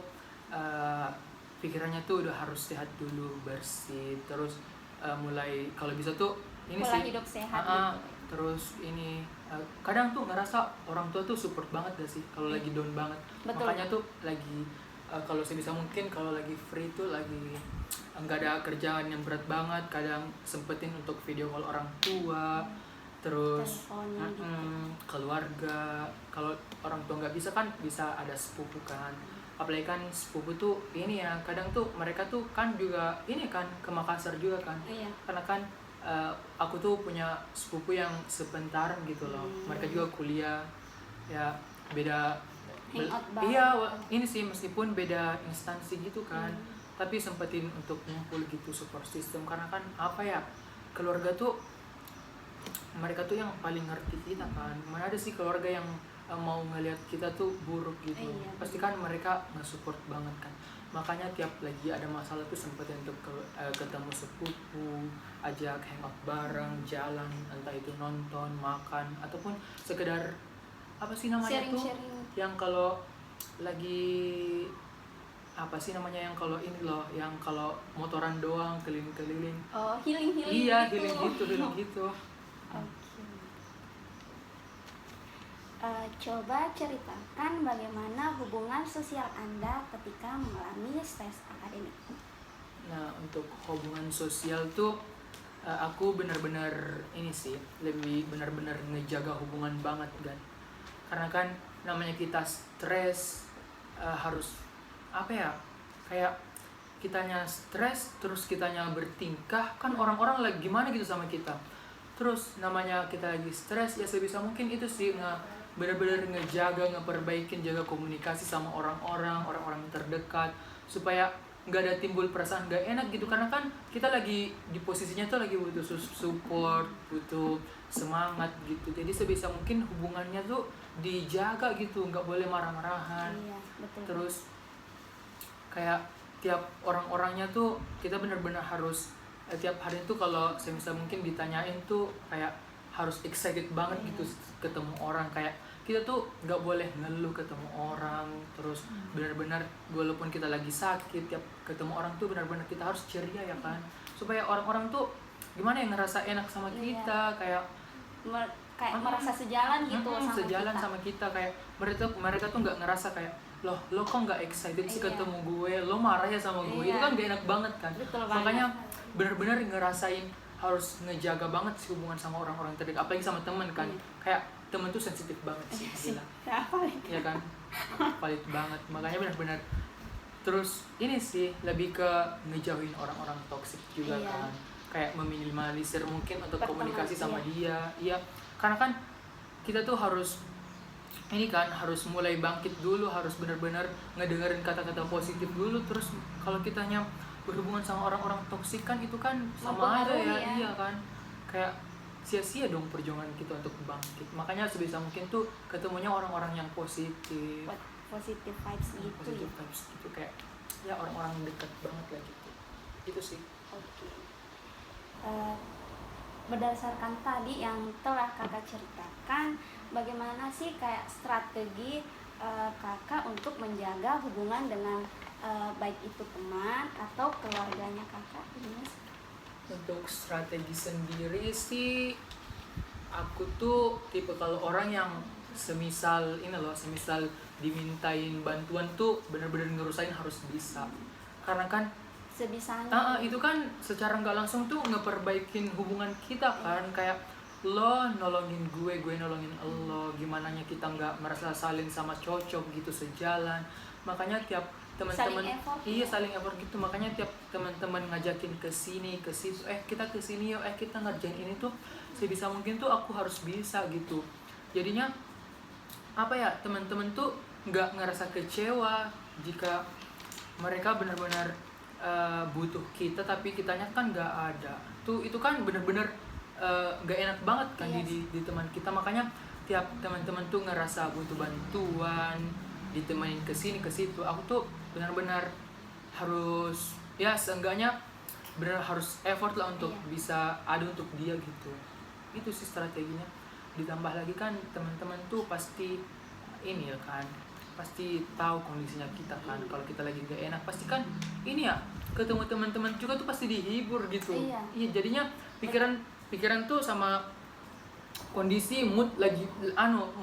pikirannya tuh udah harus sehat dulu, bersih, terus mulai kalau bisa tuh ini Pola sih hidup sehat gitu. terus ini kadang tuh ngerasa orang tua tuh support banget gak sih kalau lagi down banget. Betul. Makanya tuh lagi kalau sebisa mungkin kalau lagi free tuh, lagi nggak ada kerjaan yang berat banget, kadang sempetin untuk video call orang tua, terus Teleponnya gitu. keluarga. Kalau orang tua nggak bisa kan bisa ada sepupu kan, apalagi kan sepupu tuh ini ya, kadang tuh mereka tuh kan juga ini kan ke Makassar juga kan, Iya. karena kan aku tuh punya sepupu yang sepentaran gitu loh. Mereka juga kuliah ya, beda Hangout bareng. iya ini sih meskipun beda instansi gitu kan, tapi sempetin untuk ngumpul gitu support system, karena kan apa ya, keluarga tuh mereka tuh yang paling ngerti kita kan. Mana ada sih keluarga yang mau ngelihat kita tuh buruk gitu. Iya, Pasti kan mereka nge-support banget kan. Makanya tiap lagi ada masalah tuh sempetin untuk ketemu sepupu, ajak hangout bareng, jalan, entah itu nonton, makan, ataupun sekedar apa sih namanya tuh Sharing-sharing. yang kalau lagi apa sih namanya, yang kalau ini loh, yang kalau motoran doang keliling-keliling. Oh, healing Iya, gitu. healing gitu. Oke. Coba ceritakan bagaimana hubungan sosial Anda ketika mengalami stres akademik. Nah, untuk hubungan sosial tuh aku benar-benar ini sih, lebih benar-benar ngejaga hubungan banget kan. Karena kan namanya kita stres, harus apa ya, kayak kitanya stres terus kitanya bertingkah kan, orang-orang lagi gimana gitu sama kita. Terus namanya kita lagi stres ya, sebisa mungkin itu sih benar-benar ngejaga, ngeperbaikin, jaga komunikasi sama orang-orang terdekat, supaya nggak ada timbul perasaan nggak enak gitu. Karena kan kita lagi di posisinya tuh lagi butuh support, butuh semangat gitu. Jadi sebisa mungkin hubungannya tuh dijaga gitu, nggak boleh marah-marahan. Iya, betul. Terus kayak tiap orang-orangnya tuh kita benar-benar harus tiap hari tuh kalau semisal mungkin ditanyain tuh kayak harus excited banget gitu ketemu orang. Kayak kita tuh nggak boleh ngeluh ketemu orang. Terus benar-benar walaupun kita lagi sakit, tiap ketemu orang tuh benar-benar kita harus ceria ya kan, supaya orang-orang tuh gimana ya, ngerasa enak sama kita. Kayak Kayak merasa sejalan gitu sama sejalan kita. sama kita. Kayak mereka tuh nggak ngerasa kayak lo kok nggak excited sih Iya. ketemu gue, lo marah ya sama gue. Iya. Itu kan gak enak banget kan. Betul banget. Makanya benar-benar ngerasain harus ngejaga banget sih hubungan sama orang-orang terdekat, apalagi sama temen kan. Kayak temen tuh sensitif banget sih, gila. Ya kan, valid banget. Makanya benar-benar terus ini sih lebih ke ngejauhin orang-orang toksik juga. Iya. Kan, kayak meminimalisir mungkin untuk Pertemanan, komunikasi sama iya. dia. Iya, karena kan kita tuh harus ini kan, harus mulai bangkit dulu, harus benar-benar ngedengerin kata-kata positif dulu. Terus kalau kitanya berhubungan sama orang-orang toksik kan, itu kan sama aja Mempengaruhi ya. iya kan, kayak sia-sia dong perjuangan kita untuk bangkit. Makanya sebisa mungkin tuh ketemunya orang-orang yang positif, Positive vibes gitu positive ya. vibes gitu, kayak ya orang-orang dekat banget lah gitu. Itu sih. Oke. Berdasarkan tadi yang telah kakak ceritakan, bagaimana sih kayak strategi kakak untuk menjaga hubungan dengan baik itu teman atau keluarganya kakak? Gimana sih? Untuk strategi sendiri sih, aku tuh tipe kalau orang yang semisal dimintain bantuan tuh bener-bener ngerusain harus bisa. Karena kan Sebisanya. itu kan secara nggak langsung tuh ngeperbaikin hubungan kita kan. Kayak lo nolongin gue nolongin lo, gimana nya kita nggak merasa saling sama cocok gitu sejalan. Makanya tiap teman-teman Saling effort. saling effort gitu. Makanya tiap teman-teman ngajakin ke sini ke situ, kita ke sini yuk, kita ngerjain ini tuh, sebisa mungkin tuh aku harus bisa gitu. Jadinya apa ya, teman-teman tuh nggak ngerasa kecewa jika mereka benar-benar butuh kita tapi kitanya kan nggak ada tuh. Itu kan benar-benar nggak enak banget kan. Yes. di teman kita. Makanya tiap teman-teman tuh ngerasa butuh bantuan, ditemenin ke sini ke situ, aku tuh benar-benar harus ya seenggaknya benar harus effort lah untuk bisa ada untuk dia gitu. Itu sih strateginya. Ditambah lagi kan teman-teman tuh pasti ini ya kan, pasti tahu kondisinya kita kan. Kalau kita lagi gak enak pasti kan ini ya, ketemu teman-teman juga tuh pasti dihibur gitu. Iya. Jadinya pikiran tuh sama kondisi mood lagi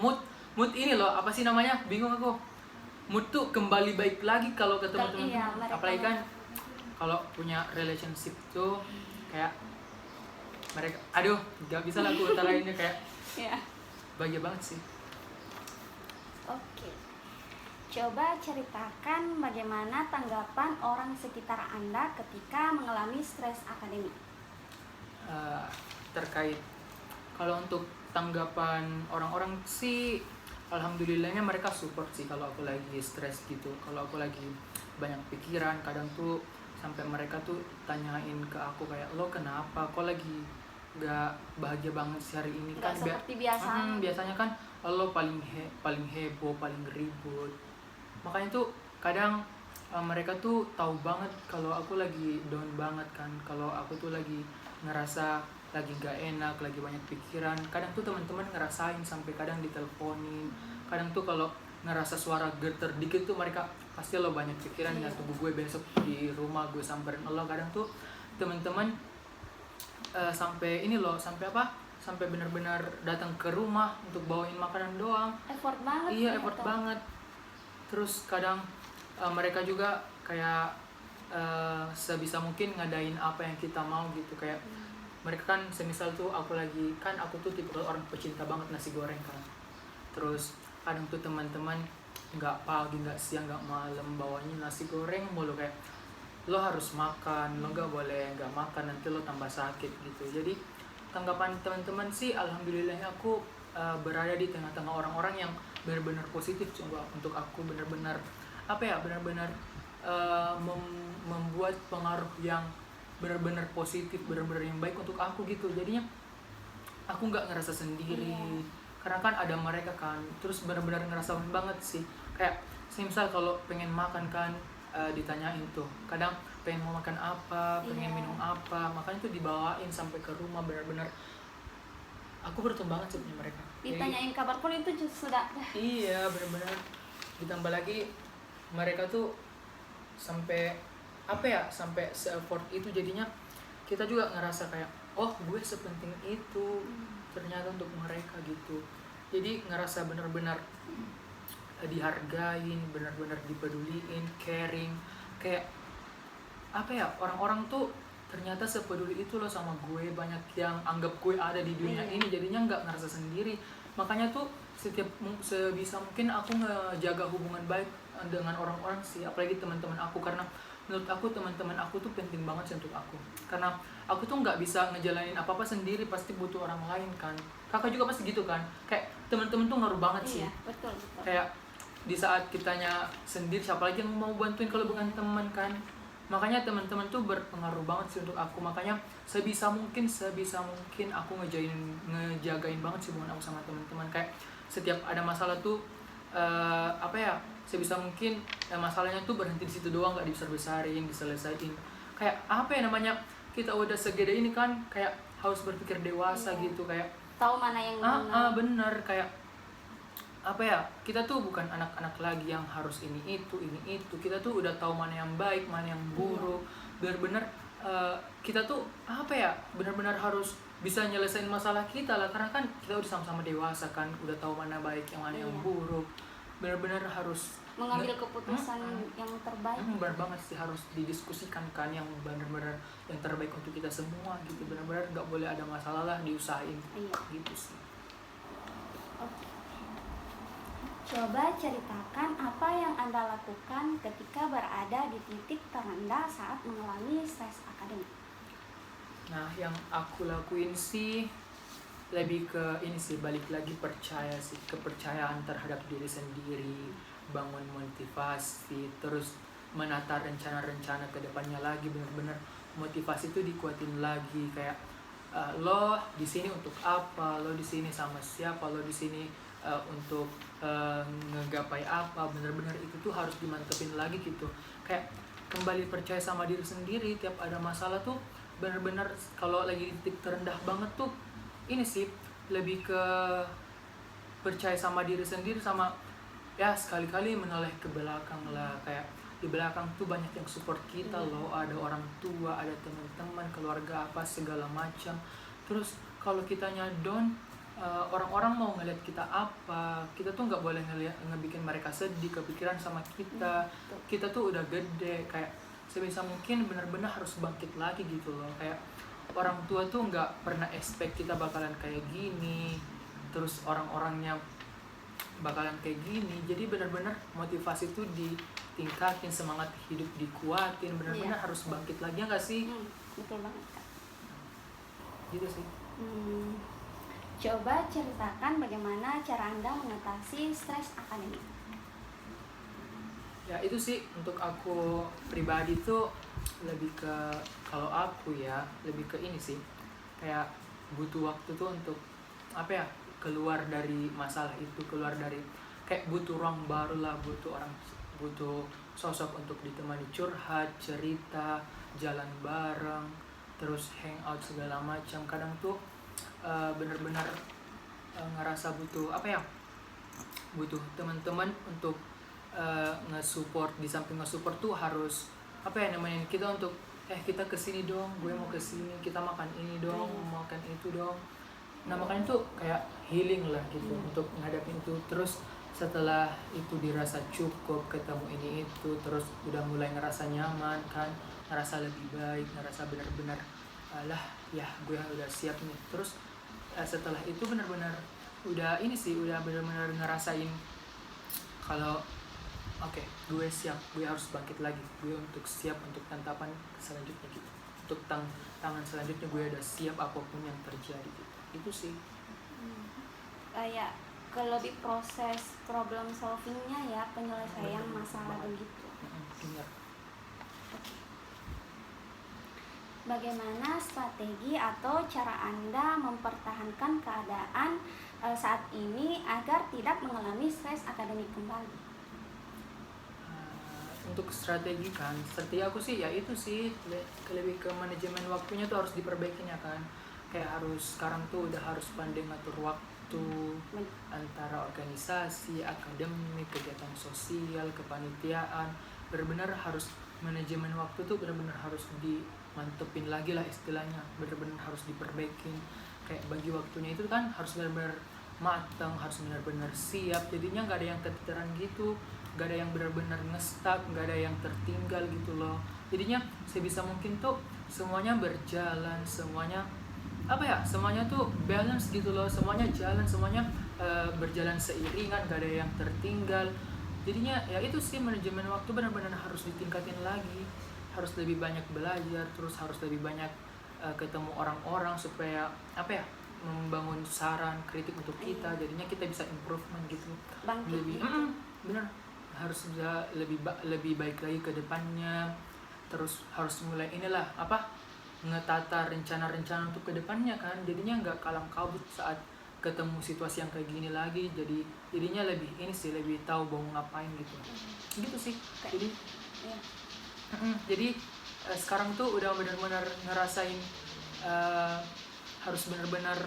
mood ini loh, apa sih namanya, bingung aku. Mood tuh kembali baik lagi kalau ketemu teman-teman. mereka Apalagi kan kalau punya relationship tuh kayak mereka, aduh gak bisa lah aku utarainnya, kayak Iya. bahagia banget sih. Oke. Coba ceritakan bagaimana tanggapan orang sekitar Anda ketika mengalami stres akademik. eh, terkait kalau untuk tanggapan orang-orang sih, alhamdulillahnya mereka support sih kalau aku lagi stres gitu, kalau aku lagi banyak pikiran. Kadang tuh sampai mereka tuh tanyain ke aku kayak, lo kenapa, kok lagi gak bahagia banget sih hari ini? Nggak Kan seperti biasa. biasanya kan lo paling heboh, paling ribut. Makanya tuh kadang mereka tuh tahu banget kalau aku lagi down banget kan, kalau aku tuh lagi ngerasa lagi gak enak, lagi banyak pikiran. Kadang tuh teman-teman ngerasain sampai kadang diteleponin. Kadang tuh kalau ngerasa suara getar dikit tuh mereka pasti lo banyak pikiran ya, tunggu gue besok di rumah gue samperin lo. Kadang tuh teman-teman sampai ini loh, sampai apa? Sampai benar-benar datang ke rumah untuk bawain makanan doang. Effort banget. Iya, effort banget. Terus kadang mereka juga kayak sebisa mungkin ngadain apa yang kita mau gitu. Kayak mereka kan semisal tuh aku tuh tipe orang pecinta banget nasi goreng kan. Terus kadang tuh teman-teman nggak pagi, nggak siang, nggak malam bawanya nasi goreng mulu, kayak lo harus makan, lo nggak boleh nggak makan, nanti lo tambah sakit gitu. Jadi tanggapan teman-teman sih alhamdulillahnya aku berada di tengah-tengah orang-orang yang benar-benar positif untuk aku, benar-benar benar-benar membuat pengaruh yang benar-benar positif, benar-benar yang baik untuk aku gitu. Jadinya aku nggak ngerasa sendiri, karena kan ada mereka kan. Terus benar-benar ngerasain banget sih, kayak misal kalau pengen makan kan ditanyain tuh, kadang pengen mau makan apa, pengen minum apa, makanya tuh dibawain sampai ke rumah. Benar-benar aku beruntung banget sih punya mereka. Ditanyain kabar pun itu sudah. Iya, benar-benar. Ditambah lagi mereka tuh sampai sampai se-effort itu. Jadinya kita juga ngerasa kayak, oh gue sepenting itu ternyata untuk mereka gitu. Jadi ngerasa benar-benar dihargain, benar-benar dipeduliin, caring. Kayak orang-orang tuh ternyata sepeduli itu loh sama gue. Banyak yang anggap gue ada di dunia ini, jadinya nggak ngerasa sendiri. Makanya tuh sebisa mungkin aku ngejaga hubungan baik dengan orang-orang sih, apalagi teman-teman aku. Karena menurut aku teman-teman aku tuh penting banget sih untuk aku, karena aku tuh nggak bisa ngejalanin apa-apa sendiri, pasti butuh orang lain kan. Kakak juga pasti gitu kan, kayak teman-teman tuh ngaruh banget sih. Betul. Kayak di saat kitanya sendiri, siapa lagi yang mau bantuin kalau bukan teman kan. Makanya teman-teman tuh berpengaruh banget sih untuk aku. Makanya sebisa mungkin aku ngejagain banget sih hubungan aku sama teman-teman. Kayak setiap ada masalah tuh sebisa mungkin masalahnya tuh berhenti di situ doang, nggak dibesar-besarin, diselesain. Kayak kita udah segede ini kan, kayak harus berpikir dewasa gitu, kayak tahu mana yang benar. Bener, kayak kita tuh bukan anak-anak lagi yang harus ini itu. Kita tuh udah tahu mana yang baik, mana yang buruk. Bener-bener kita tuh benar-benar harus bisa nyelesain masalah kita lah, karena kan kita udah sama-sama dewasa kan, udah tahu mana baik, yang mana yang buruk. Benar-benar harus mengambil keputusan yang terbaik. Benar banget sih, harus didiskusikan kan yang benar-benar yang terbaik untuk kita semua gitu. Benar-benar nggak boleh ada masalah lah, diusahain gitu sih. Coba ceritakan apa yang Anda lakukan ketika berada di titik terendah saat mengalami stres akademik. Nah, yang aku lakuin sih lebih ke ini sih, balik lagi percaya sih, kepercayaan terhadap diri sendiri, bangun motivasi, terus menata rencana-rencana ke depannya lagi. Bener-bener motivasi itu dikuatin lagi, kayak lo di sini untuk apa, lo di sini sama siapa, lo di sini untuk ngegapai apa. Bener-bener itu tuh harus dimantepin lagi gitu, kayak kembali percaya sama diri sendiri. Tiap ada masalah tuh bener-bener kalau lagi di titik terendah banget tuh ini sih, lebih ke percaya sama diri sendiri, sama sekali-kali menoleh ke belakang lah. Kayak di belakang tuh banyak yang support kita loh, ada orang tua, ada teman-teman, keluarga, apa segala macam. Terus kalau kitanya down, orang-orang mau ngeliat kita apa, kita tuh nggak boleh ngebikin mereka sedih, kepikiran sama kita. Kita tuh udah gede, kayak sebisa mungkin benar-benar harus bangkit lagi gitu loh. Kayak orang tua tuh nggak pernah expect kita bakalan kayak gini, terus orang-orangnya bakalan kayak gini. Jadi benar-benar motivasi tuh ditingkatin, semangat hidup dikuatin, benar-benar harus bangkit lagi, ya nggak sih? Betul banget Kak. gitu sih. Hmm, coba ceritakan bagaimana cara Anda mengatasi stres akademik. Ya itu sih untuk aku pribadi tuh lebih ke, kalau aku ya lebih ke ini sih, kayak butuh waktu tuh untuk apa ya, keluar dari masalah itu, keluar dari, kayak butuh ruang baru lah, butuh sosok untuk ditemani curhat, cerita, jalan bareng, terus hangout segala macam. Kadang tuh bener-bener ngerasa butuh apa ya, butuh teman-teman untuk nge-support. Di samping nge-support tuh harus apa ya, nemenin kita untuk kita kesini dong, gue mau kesini, kita makan ini dong, mau makan itu dong. Nah makanya tuh kayak healing lah gitu untuk ngadapin itu. Terus setelah itu dirasa cukup, ketemu ini itu, terus udah mulai ngerasa nyaman kan, ngerasa lebih baik, ngerasa benar-benar lah ya gue udah siap nih. Terus setelah itu benar-benar udah ini sih, udah benar-benar ngerasain kalau oke, gue siap, gue harus bangkit lagi, gue untuk siap untuk tantapan selanjutnya gitu, untuk tangan selanjutnya gue udah siap apapun yang terjadi gitu. Itu sih. Kayak ke lebih proses problem solvingnya ya, penyelesaian masalah begitu. Benar. Bagaimana strategi atau cara Anda mempertahankan keadaan saat ini agar tidak mengalami stres akademik kembali? Untuk strategi kan, strategi aku sih ya itu sih, lebih ke manajemen waktunya tuh harus diperbaikin ya kan. Kayak harus sekarang tuh udah harus pandai ngatur waktu antara organisasi, akademik, kegiatan sosial, kepanitiaan. Benar-benar harus manajemen waktu tuh benar-benar harus dimantepin lagi lah istilahnya, benar-benar harus diperbaikin. Kayak bagi waktunya itu kan harus benar-benar matang, harus benar-benar siap, jadinya nggak ada yang keteteran gitu, nggak ada yang benar-benar ngestak, nggak ada yang tertinggal gitu loh. Jadinya sebisa mungkin tuh semuanya berjalan, semuanya apa ya, semuanya tuh balance gitu loh, semuanya jalan, semuanya berjalan seiringan, nggak ada yang tertinggal. Jadinya ya itu sih, manajemen waktu benar-benar harus ditingkatin lagi, harus lebih banyak belajar, terus harus lebih banyak ketemu orang-orang supaya apa ya, membangun saran kritik untuk kita, jadinya kita bisa improvement gitu, Bangkit lebih gitu. bener, harus bisa lebih baik lagi ke depannya. Terus harus mulai inilah apa, ngetata rencana-rencana untuk ke depannya kan, jadinya nggak kalang kabut saat ketemu situasi yang kayak gini lagi. Jadinya lebih ini sih, lebih tahu mau ngapain gitu, gitu sih. Jadi Iya. jadi sekarang tuh udah benar-benar ngerasain harus benar-benar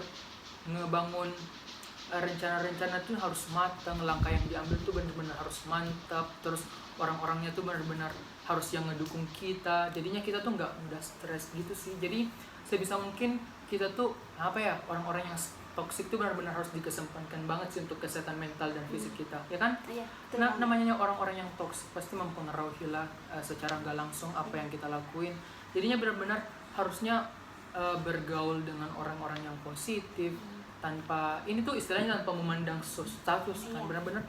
ngebangun rencana-rencana tuh harus matang, langkah yang diambil tuh benar-benar harus mantap, terus orang-orangnya tuh benar-benar harus yang ngedukung kita, jadinya kita tuh nggak mudah stres gitu sih. Jadi sebisa mungkin kita tuh apa ya, orang-orang yang toksik tuh benar-benar harus dikesampingkan banget sih untuk kesehatan mental dan fisik kita, ya kan? Iya, Nah, namanya orang-orang yang toksik pasti mempengaruhi lah secara nggak langsung apa yang kita lakuin. Jadinya benar-benar harusnya bergaul dengan orang-orang yang positif, tanpa ini tuh istilahnya tanpa memandang status kan, benar-benar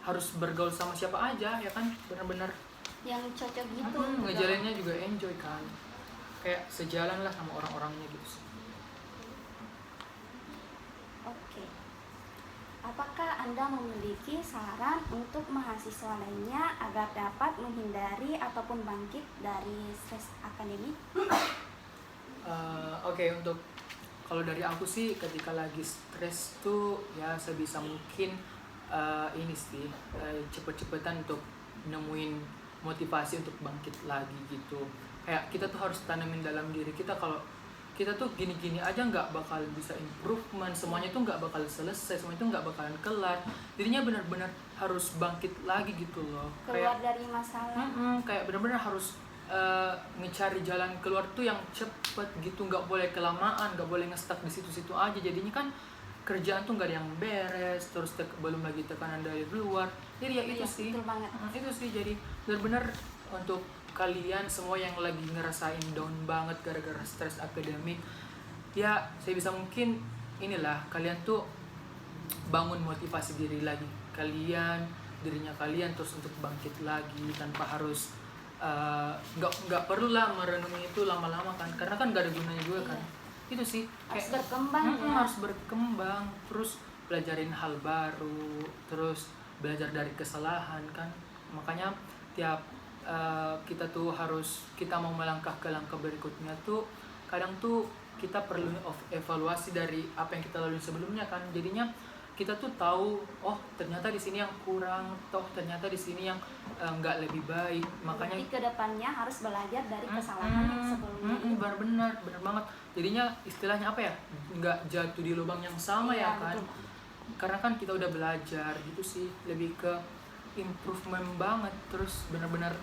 harus bergaul sama siapa aja ya kan, benar-benar yang cocok gitu. ngejalannya juga enjoy kan, kayak sejalan lah sama orang-orangnya gitu sih. Oke. Apakah Anda memiliki saran untuk mahasiswa lainnya agar dapat menghindari ataupun bangkit dari stres akademik? Oke, untuk kalau dari aku sih, ketika lagi stres tuh ya sebisa mungkin ini sih, cepet-cepetan untuk nemuin motivasi untuk bangkit lagi gitu. Kayak kita tuh harus tanamin dalam diri kita kalau kita tuh gini-gini aja nggak bakal bisa improvement, semuanya tuh nggak bakal selesai, semuanya tuh nggak bakalan kelar. Jadinya benar-benar harus bangkit lagi gitu loh. Keluar dari masalah. Kayak benar-benar harus ngecari jalan keluar tuh yang cepet gitu, nggak boleh kelamaan, nggak boleh ngestak di situ-situ aja. Jadinya kan kerjaan tuh nggak ada yang beres, terus belum lagi tekanan dari luar. Jadi ya itu Iya, sih, betul banget. itu sih. Jadi benar-benar untuk kalian semua yang lagi ngerasain down banget gara-gara stres akademik, ya saya bisa mungkin inilah, kalian tuh bangun motivasi dirinya kalian terus untuk bangkit lagi, tanpa harus nggak perlu lah merenungi itu lama-lama kan, karena kan gak ada gunanya juga kan. itu sih Harus kayak berkembang ya. harus berkembang, terus belajarin hal baru, terus belajar dari kesalahan kan. Makanya tiap kita tuh kita mau melangkah ke langkah berikutnya tuh kadang tuh kita perlu evaluasi dari apa yang kita lalui sebelumnya kan. Jadinya kita tuh tahu, oh ternyata di sini yang kurang, toh ternyata di sini yang nggak lebih baik. Makanya Jadi kedepannya harus belajar dari kesalahan yang sebelumnya. benar banget. Jadinya istilahnya apa ya, nggak jatuh di lubang yang sama Iya, ya kan. betul. Karena kan kita udah belajar gitu sih, lebih ke improvement banget. Terus benar-benar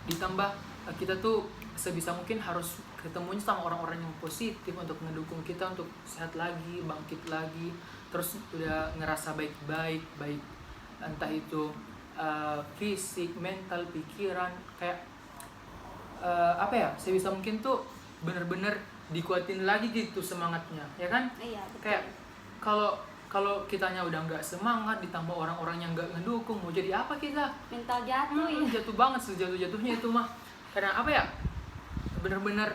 ditambah kita tuh sebisa mungkin harus ketemunya sama orang-orang yang positif untuk mendukung kita untuk sehat lagi, bangkit lagi, terus udah ngerasa baik entah itu fisik, mental, pikiran, kayak apa ya, sebisa mungkin tuh bener-bener dikuatin lagi gitu semangatnya ya kan. Iya, betul. Kayak kalau kitanya udah nggak semangat ditambah orang-orang yang nggak ngedukung, mau jadi apa kita? Mental jatuh ya. Jatuh banget, sejatuh-jatuhnya itu mah. Karena apa ya, bener-bener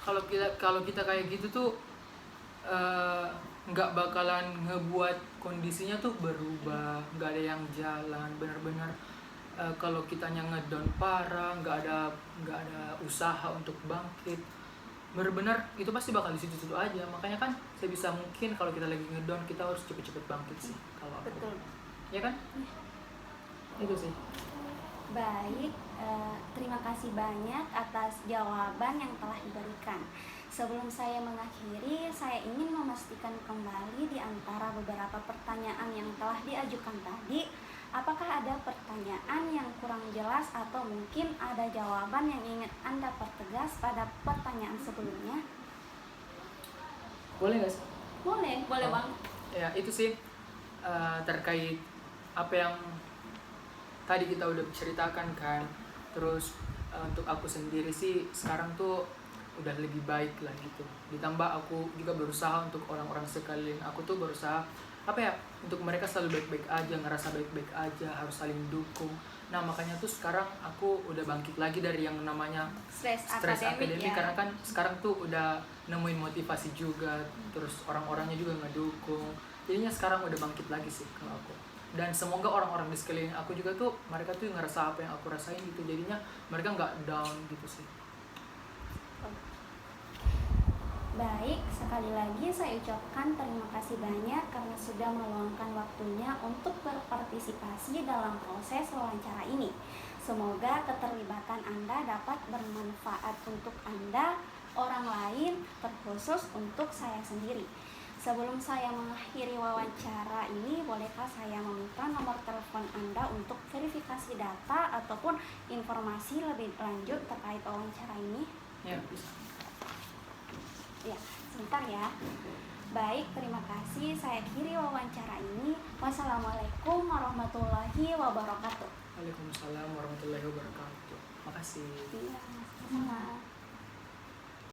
kalau kita kayak gitu tuh nggak bakalan ngebuat kondisinya tuh berubah, nggak ada yang jalan. Bener-bener kalau kitanya ngedown parah, nggak ada usaha untuk bangkit, bener-bener itu pasti bakal di situ-situ aja. Makanya kan sebisa mungkin kalau kita lagi ngedown, kita harus cepet-cepet bangkit sih kalau aku. Betul. Ya kan? Itu sih. Baik, terima kasih banyak atas jawaban yang telah diberikan. Sebelum saya mengakhiri, saya ingin memastikan kembali di antara beberapa pertanyaan yang telah diajukan tadi, apakah ada pertanyaan yang kurang jelas atau mungkin ada jawaban yang ingin Anda pertegas pada pertanyaan sebelumnya? Boleh nggak sih? Boleh Bang. Ya itu sih terkait apa yang tadi kita udah ceritakan kan. Terus untuk aku sendiri sih sekarang tuh udah lebih baik lah gitu. Ditambah aku juga berusaha untuk orang-orang sekalian aku tuh berusaha apa ya, untuk mereka selalu baik-baik aja, ngerasa baik-baik aja, harus saling dukung. Nah makanya tuh sekarang aku udah bangkit lagi dari yang namanya Stres akademik ya. karena kan sekarang tuh udah nemuin motivasi juga, terus orang-orangnya juga ngedukung. Jadinya sekarang udah bangkit lagi sih kalau aku. Dan semoga orang-orang di sekeliling aku juga tuh mereka tuh ngerasa apa yang aku rasain gitu, jadinya mereka nggak down gitu sih. Baik, sekali lagi saya ucapkan terima kasih banyak karena sudah meluangkan waktunya untuk berpartisipasi dalam proses wawancara ini. Semoga keterlibatan Anda dapat bermanfaat untuk Anda, orang lain, terkhusus untuk saya sendiri. Sebelum saya mengakhiri wawancara ini, bolehkah saya meminta nomor telepon Anda untuk verifikasi data ataupun informasi lebih lanjut terkait wawancara ini? Ya, bisa. Ya, sebentar ya. Baik, terima kasih. Saya akhiri wawancara ini. Wassalamualaikum warahmatullahi wabarakatuh. Waalaikumsalam warahmatullahi wabarakatuh. Makasih. Iya, sama-sama.